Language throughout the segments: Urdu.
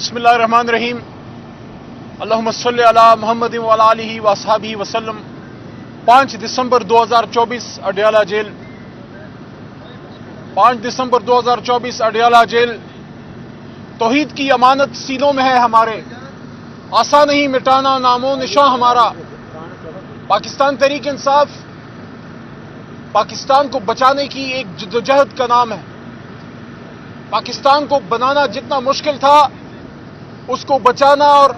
بسم اللہ الرحمن الرحیم اللہم صلی علی محمد وعلی آلہ واصحابہ وسلم 5 دسمبر 2024 اڈیالہ جیل 5 دسمبر 2024 اڈیالہ جیل توحید کی امانت سینوں میں ہے ہمارے، آسان نہیں مٹانا نام و نشاں ہمارا۔ پاکستان تحریک انصاف پاکستان کو بچانے کی ایک جدوجہد کا نام ہے۔ پاکستان کو بنانا جتنا مشکل تھا، اس کو بچانا اور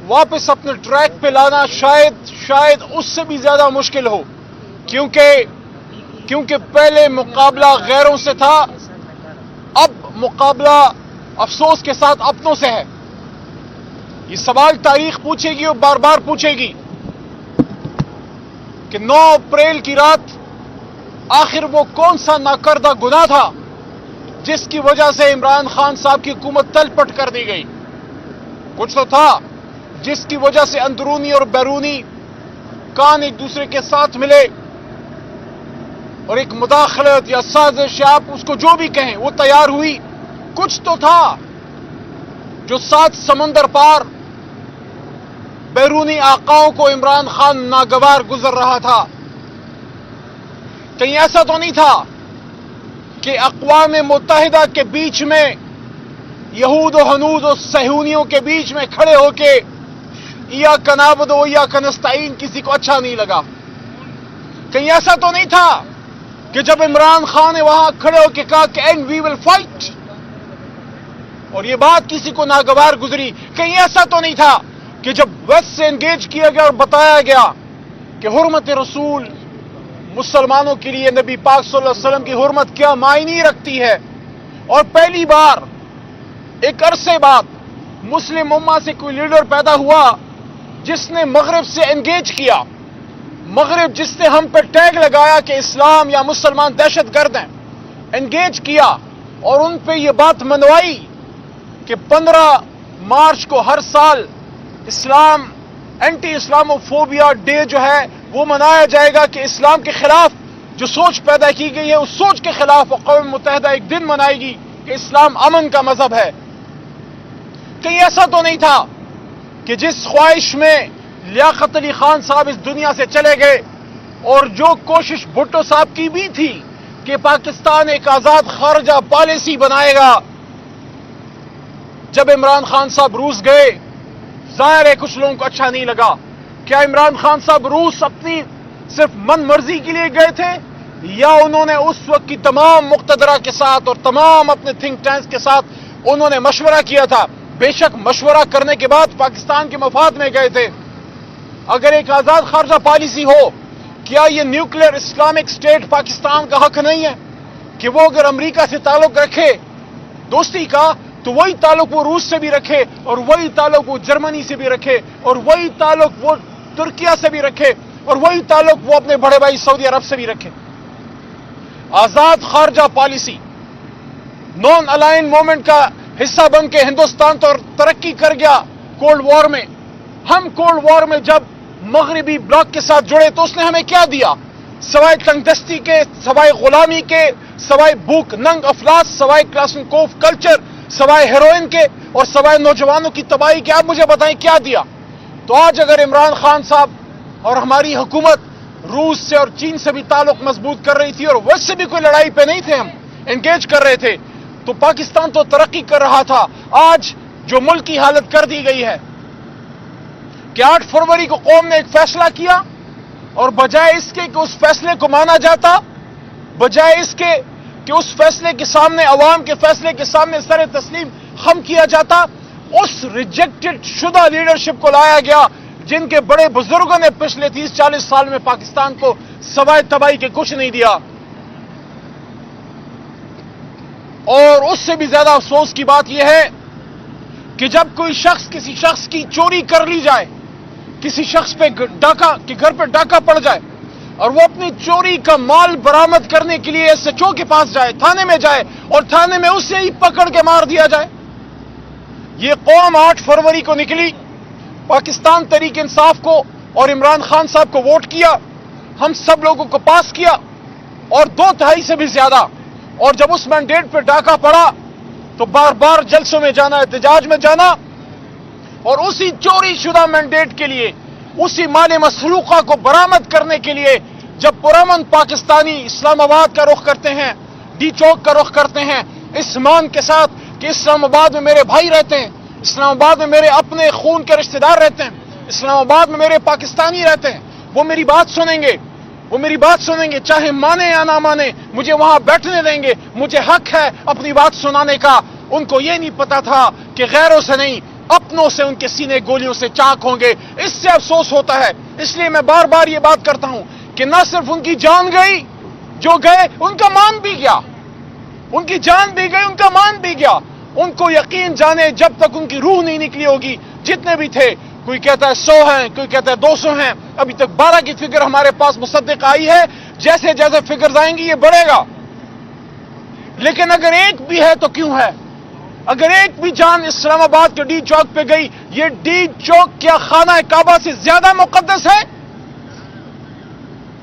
واپس اپنے ٹریک پہ لانا شاید اس سے بھی زیادہ مشکل ہو، کیونکہ پہلے مقابلہ غیروں سے تھا، اب مقابلہ افسوس کے ساتھ اپنوں سے ہے۔ یہ سوال تاریخ پوچھے گی اور بار بار پوچھے گی کہ 9 اپریل کی رات آخر وہ کون سا ناکردہ گناہ تھا جس کی وجہ سے عمران خان صاحب کی حکومت تل پٹ کر دی گئی؟ کچھ تو تھا جس کی وجہ سے اندرونی اور بیرونی کان ایک دوسرے کے ساتھ ملے اور ایک مداخلت یا سازش یا آپ اس کو جو بھی کہیں وہ تیار ہوئی۔ کچھ تو تھا جو 7 سمندر پار بیرونی آقاؤں کو عمران خان ناگوار گزر رہا تھا۔ کہیں ایسا تو نہیں تھا کہ اقوام متحدہ کے بیچ میں یہود و ہنود و صہیونیوں کے بیچ میں کھڑے ہو کے یا کنابد و یا کنستعین کسی کو اچھا نہیں لگا؟ کہیں ایسا تو نہیں تھا کہ جب عمران خان نے وہاں کھڑے ہو کے کہا کہ اینڈ وی ول فائٹ اور یہ بات کسی کو ناگوار گزری؟ کہیں ایسا تو نہیں تھا کہ جب ویسٹ سے انگیج کیا گیا اور بتایا گیا کہ حرمت رسول مسلمانوں کے لیے نبی پاک صلی اللہ علیہ وسلم کی حرمت کیا معنی رکھتی ہے، اور پہلی بار ایک عرصے بعد مسلم امہ سے کوئی لیڈر پیدا ہوا جس نے مغرب سے انگیج کیا، مغرب جس نے ہم پہ ٹیگ لگایا کہ اسلام یا مسلمان دہشت گرد ہیں، انگیج کیا اور ان پہ یہ بات منوائی کہ 15 مارچ کو ہر سال اینٹی اسلاموفوبیا ڈے جو ہے وہ منایا جائے گا، کہ اسلام کے خلاف جو سوچ پیدا کی گئی ہے اس سوچ کے خلاف اقوام متحدہ ایک دن منائے گی کہ اسلام امن کا مذہب ہے۔ کہیں ایسا تو نہیں تھا کہ جس خواہش میں لیاقت علی خان صاحب اس دنیا سے چلے گئے اور جو کوشش بھٹو صاحب کی بھی تھی کہ پاکستان ایک آزاد خارجہ پالیسی بنائے گا، جب عمران خان صاحب روس گئے ظاہر ہے کچھ لوگوں کو اچھا نہیں لگا۔ کیا عمران خان صاحب روس اپنی صرف من مرضی کے لیے گئے تھے، یا انہوں نے اس وقت کی تمام مقتدرہ کے ساتھ اور تمام اپنے تھنک ٹینکس کے ساتھ انہوں نے مشورہ کیا تھا؟ بے شک مشورہ کرنے کے بعد پاکستان کے مفاد میں گئے تھے۔ اگر ایک آزاد خارجہ پالیسی ہو، کیا یہ نیوکلیر اسلامک سٹیٹ پاکستان کا حق نہیں ہے کہ وہ اگر امریکہ سے تعلق رکھے دوستی کا تو وہی تعلق وہ روس سے بھی رکھے، اور وہی تعلق وہ جرمنی سے بھی رکھے، اور وہی تعلق وہ ترکیہ سے بھی رکھے، اور وہی تعلق وہ اپنے بڑے بھائی سعودی عرب سے بھی رکھے؟ آزاد خارجہ پالیسی نان الائن موومنٹ کا حصہ بن کے ہندوستان تو ترقی کر گیا کولڈ وار میں۔ ہم کولڈ وار میں جب مغربی بلاک کے ساتھ جڑے تو اس نے ہمیں کیا دیا؟ سوائے تنگ دستی کے، سوائے غلامی کے، سوائے بھوک ننگ افلاس، سوائے کلاشنکوف کلچر، سوائے ہیروئن کے اور سوائے نوجوانوں کی تباہی کے، آپ مجھے بتائیں کیا دیا؟ تو آج اگر عمران خان صاحب اور ہماری حکومت روس سے اور چین سے بھی تعلق مضبوط کر رہی تھی اور ویسے سے بھی کوئی لڑائی پہ نہیں تھے، ہم انگیج کر رہے تھے، تو پاکستان تو ترقی کر رہا تھا۔ آج جو ملک کی حالت کر دی گئی ہے کہ 8 فروری کو قوم نے ایک فیصلہ کیا اور بجائے اس کے کہ اس فیصلے کو مانا جاتا، بجائے اس کے کہ اس فیصلے کے سامنے، عوام کے فیصلے کے سامنے سر تسلیم خم کیا جاتا، اس ریجیکٹڈ شدہ لیڈرشپ کو لایا گیا جن کے بڑے بزرگوں نے پچھلے 30-40 سال میں پاکستان کو سوائے تباہی کے کچھ نہیں دیا۔ اور اس سے بھی زیادہ افسوس کی بات یہ ہے کہ جب کوئی شخص کسی شخص کی چوری کر لی جائے، کسی شخص پہ ڈاکہ کے گھر پہ ڈاکہ پڑ جائے اور وہ اپنی چوری کا مال برآمد کرنے کے لیے ایس ایچ او کے پاس جائے، تھانے میں جائے اور تھانے میں اسے ہی پکڑ کے مار دیا جائے۔ یہ قوم 8 فروری کو نکلی، پاکستان تحریک انصاف کو اور عمران خان صاحب کو ووٹ کیا، ہم سب لوگوں کو پاس کیا اور 2/3 سے بھی زیادہ، اور جب اس مینڈیٹ پہ ڈاکہ پڑا تو بار بار جلسوں میں جانا، احتجاج میں جانا اور اسی چوری شدہ مینڈیٹ کے لیے، اسی مال مسروقہ کو برآمد کرنے کے لیے جب پرامن پاکستانی اسلام آباد کا رخ کرتے ہیں، ڈی چوک کا رخ کرتے ہیں، اس مان کے ساتھ کہ اسلام آباد میں میرے بھائی رہتے ہیں، اسلام آباد میں میرے اپنے خون کے رشتہ دار رہتے ہیں، اسلام آباد میں میرے پاکستانی رہتے ہیں، وہ میری بات سنیں گے، وہ میری بات سنیں گے، چاہے مانے یا نہ مانے، مجھے وہاں بیٹھنے دیں گے، مجھے حق ہے اپنی بات سنانے کا۔ ان کو یہ نہیں پتا تھا کہ غیروں سے نہیں، اپنوں سے ان کے سینے گولیوں سے چاک ہوں گے۔ اس سے افسوس ہوتا ہے، اس لیے میں بار بار یہ بات کرتا ہوں کہ نہ صرف ان کی جان گئی، جو گئے ان کا مان بھی گیا، ان کی جان بھی گئی، ان کا مان بھی گیا۔ ان کو یقین جانے جب تک ان کی روح نہیں نکلی ہوگی، جتنے بھی تھے، کوئی کہتا ہے 100 ہیں، کوئی کہتا ہے 200 ہیں، ابھی تک 12 کی فگر ہمارے پاس مصدق آئی ہے، جیسے جیسے فگرز آئیں گی یہ بڑھے گا۔ لیکن اگر ایک بھی ہے تو کیوں ہے؟ اگر ایک بھی جان اسلام آباد کے ڈی چوک پہ گئی، یہ ڈی چوک کیا خانہ کعبہ سے زیادہ مقدس ہے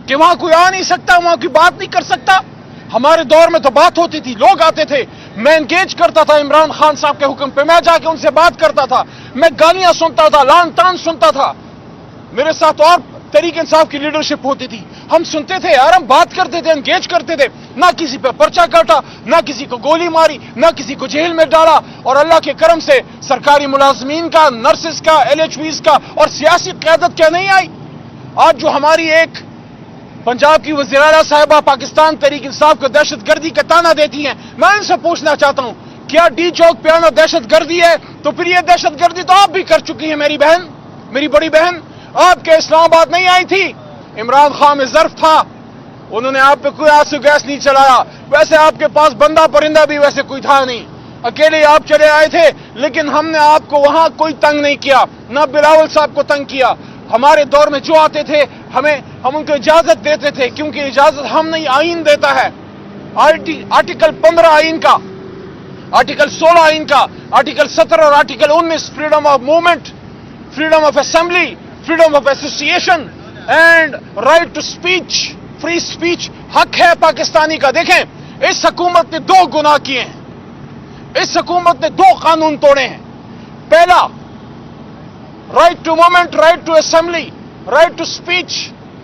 کہ وہاں کوئی آ نہیں سکتا، وہاں کوئی بات نہیں کر سکتا؟ ہمارے دور میں تو بات ہوتی تھی، لوگ آتے تھے، میں انگیج کرتا تھا عمران خان صاحب کے حکم پہ، میں جا کے ان سے بات کرتا تھا، میں گالیاں سنتا تھا، لان تان سنتا تھا، میرے ساتھ اور تحریک انصاف کی لیڈرشپ ہوتی تھی، ہم سنتے تھے یار، ہم بات کرتے تھے، انگیج کرتے تھے، نہ کسی پہ پرچہ کاٹا، نہ کسی کو گولی ماری، نہ کسی کو جیل میں ڈالا، اور اللہ کے کرم سے سرکاری ملازمین کا، نرسز کا، LHVs کا اور سیاسی قیادت کیا نہیں آئی؟ آج جو ہماری ایک پنجاب کی وزیراعلیٰ صاحبہ پاکستان تحریک انصاف کو دہشت گردی کا تانا دیتی ہیں، میں ان سے پوچھنا چاہتا ہوں کیا ڈی چوک پہ آنا دہشت گردی ہے؟ تو پھر یہ دہشت گردی تو آپ بھی کر چکی ہیں میری بہن، میری بڑی بہن، آپ کے اسلام آباد نہیں آئی تھی، عمران خان میں ظرف تھا، انہوں نے آپ پہ کوئی آنسو گیس نہیں چلایا، ویسے آپ کے پاس بندہ پرندہ بھی ویسے کوئی تھا نہیں، اکیلے آپ چلے آئے تھے، لیکن ہم نے آپ کو وہاں کوئی تنگ نہیں کیا، نہ بلاول صاحب کو تنگ کیا۔ ہمارے دور میں جو آتے تھے ہم ان کو اجازت دیتے تھے، کیونکہ اجازت ہم نہیں، آئین دیتا ہے، آرٹیکل 15 آئین کا، آرٹیکل 16 آئین کا، آرٹیکل 17 اور article 19 freedom of movement, freedom of assembly, freedom of association and right to speech, free speech حق ہے پاکستانی کا۔ دیکھیں اس حکومت نے 2 گناہ کیے ہیں، اس حکومت نے 2 قانون توڑے ہیں۔ پہلا، right to movement, right to assembly, right to speech,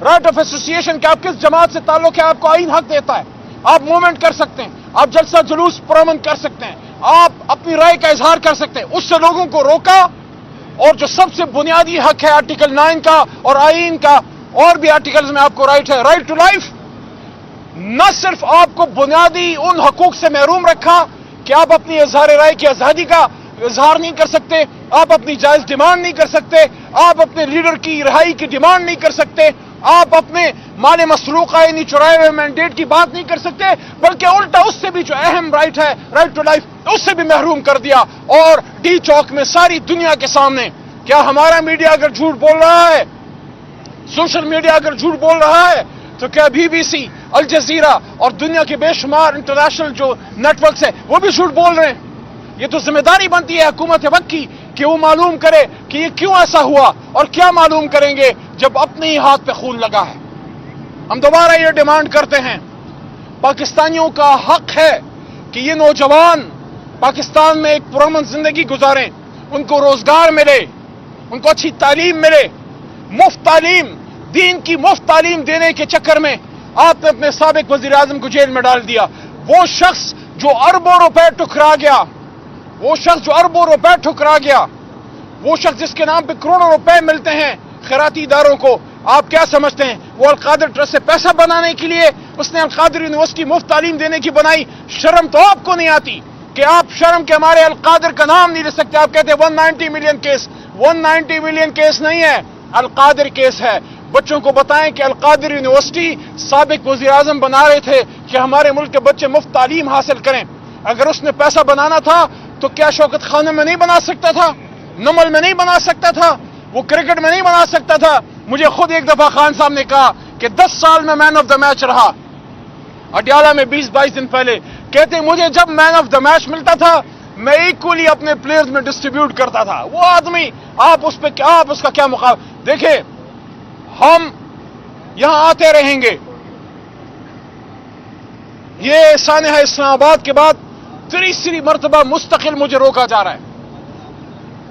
right of association, کہ آپ کس جماعت سے تعلق ہے آپ کو آئین حق دیتا ہے، آپ موومنٹ کر سکتے ہیں، آپ جلسہ جلوس پرامن کر سکتے ہیں، آپ اپنی رائے کا اظہار کر سکتے ہیں۔ اس سے لوگوں کو روکا، اور جو سب سے بنیادی حق ہے آرٹیکل 9 کا اور آئین کا، اور بھی آرٹیکلز میں آپ کو رائٹ ہے، رائٹ ٹو لائف، نہ صرف آپ کو بنیادی ان حقوق سے محروم رکھا کہ آپ اپنی اظہار رائے کی آزادی کا اظہار نہیں کر سکتے، آپ اپنی جائز ڈیمانڈ نہیں کر سکتے، آپ اپنے لیڈر کی رہائی کی ڈیمانڈ نہیں کر سکتے، آپ اپنے مال مسروقہ یعنی چرائے ہوئے مینڈیٹ کی بات نہیں کر سکتے، بلکہ الٹا اس سے بھی جو اہم رائٹ ہے، رائٹ ٹو لائف، اس سے بھی محروم کر دیا۔ اور ڈی چوک میں ساری دنیا کے سامنے، کیا ہمارا میڈیا اگر جھوٹ بول رہا ہے، سوشل میڈیا اگر جھوٹ بول رہا ہے، تو کیا BBC، الجزیرہ اور دنیا کے بے شمار انٹرنیشنل جو نیٹ ورکس ہیں وہ بھی جھوٹ بول رہے ہیں؟ یہ تو ذمہ داری بنتی ہے حکومت وقت کی کہ وہ معلوم کرے کہ یہ کیوں ایسا ہوا، اور کیا معلوم کریں گے جب اپنے ہی ہاتھ پہ خون لگا ہے۔ ہم دوبارہ یہ ڈیمانڈ کرتے ہیں، پاکستانیوں کا حق ہے کہ یہ نوجوان پاکستان میں ایک پرامن زندگی گزاریں، ان کو روزگار ملے، ان کو اچھی تعلیم ملے، مفت تعلیم، دین کی مفت تعلیم دینے کے چکر میں آپ نے اپنے سابق وزیر اعظم کو جیل میں ڈال دیا۔ وہ شخص جو اربوں روپے ٹھکرا گیا، وہ شخص جو اربوں روپے ٹھکرا گیا، وہ شخص جس کے نام پہ کروڑوں روپے ملتے ہیں خیراتی اداروں کو، آپ کیا سمجھتے ہیں وہ القادر ٹرسٹ سے پیسہ بنانے کے لیے اس نے القادر یونیورسٹی مفت تعلیم دینے کی بنائی؟ شرم تو آپ کو نہیں آتی کہ آپ شرم کے ہمارے القادر کا نام نہیں لے سکتے؟ آپ کہتے ہیں 190 ملین کیس، 190 ملین کیس نہیں ہے، القادر کیس ہے۔ بچوں کو بتائیں کہ القادر یونیورسٹی سابق وزیر اعظم بنا رہے تھے کہ ہمارے ملک کے بچے مفت تعلیم حاصل کریں۔ اگر اس نے پیسہ بنانا تھا تو کیا شوکت خانہ میں نہیں بنا سکتا تھا؟ نمل میں نہیں بنا سکتا تھا؟ وہ کرکٹ میں نہیں بنا سکتا تھا؟ مجھے خود ایک دفعہ خان صاحب نے کہا کہ 10 سال میں مین آف دا میچ رہا، اڈیالہ میں 20-22 دن پہلے، کہتے مجھے جب مین آف دا میچ ملتا تھا میں ایکولی اپنے پلیئرز میں ڈسٹریبیوٹ کرتا تھا۔ وہ آدمی، آپ اس کا کیا مقابلہ؟ دیکھیں ہم یہاں آتے رہیں گے، یہ سانحہ اسلام آباد کے بعد تیسری مرتبہ مستقل مجھے روکا جا رہا ہے،